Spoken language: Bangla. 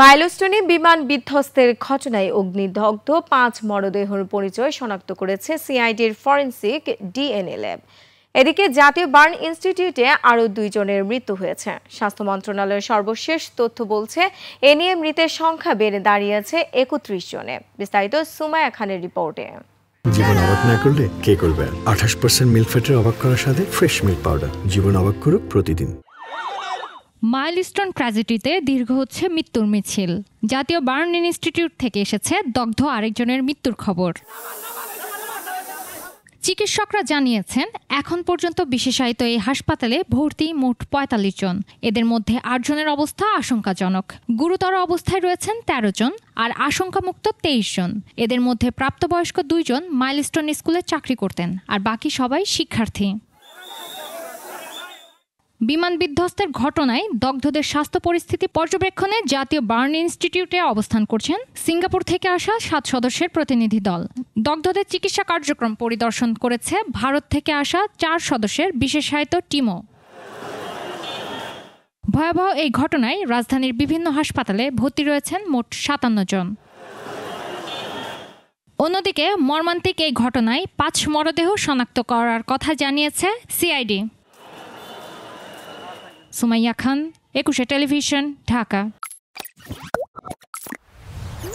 মাইলস্টোনে বিমান বিধ্বস্তের ঘটনায় অগ্নিদগ্ধ ৫ মরদেহের পরিচয় শনাক্ত করেছে সিআইডির ফরেনসিক ডিএনএ ল্যাব। এদিকে জাতীয় বার্ন ইনস্টিটিউটে আরও ২ জনের মৃত্যু হয়েছে। স্বাস্থ্য মন্ত্রণালয়ের সর্বশেষ তথ্য বলছে, এ নিয়ে মৃতের সংখ্যা বেড়ে দাঁড়িয়েছে ৩১ জনে। বিস্তারিত সুমাইয়া খানের রিপোর্টে। জীবন অবাক না করলে কে করবে? ২৮% মিল্ক ফ্যাটের অবাক করার সাথে ফ্রেশ মিল্ক পাউডার। জীবন অবাক করুক প্রতিদিন। মাইলস্টোন ট্র্যাজেডিতে দীর্ঘ হচ্ছে মৃত্যুর মিছিল। জাতীয় বার্ন ইনস্টিটিউট থেকে এসেছে দগ্ধ আরেকজনের মৃত্যুর খবর। চিকিৎসকরা জানিয়েছেন, এখন পর্যন্ত বিশেষায়িত এই হাসপাতালে ভর্তি মোট ৪৫ জন। এদের মধ্যে ৮ জনের অবস্থা আশঙ্কাজনক। গুরুতর অবস্থায় রয়েছেন ১৩ জন আর আশঙ্কামুক্ত ২৩ জন। এদের মধ্যে প্রাপ্তবয়স্ক ২ জন মাইলস্টোন স্কুলে চাকরি করতেন, আর বাকি সবাই শিক্ষার্থী। বিমান বিধ্বস্তের ঘটনায় দগ্ধদের স্বাস্থ্য পরিস্থিতি পর্যবেক্ষণে জাতীয় বার্ন ইনস্টিটিউটে অবস্থান করছেন সিঙ্গাপুর থেকে আসা ৭ সদস্যের প্রতিনিধি দল। দগ্ধদের চিকিৎসা কার্যক্রম পরিদর্শন করেছে ভারত থেকে আসা ৪ সদস্যের বিশেষায়িত টিমও। ভয়াবহ এই ঘটনায় রাজধানীর বিভিন্ন হাসপাতালে ভর্তি রয়েছেন মোট ৫৭ জন। অন্যদিকে মর্মান্তিক এই ঘটনায় ৫ মরদেহ শনাক্ত করার কথা জানিয়েছে সিআইডি। সুমাইয়া খান, ২১ টেলিভিশন, ঢাকা।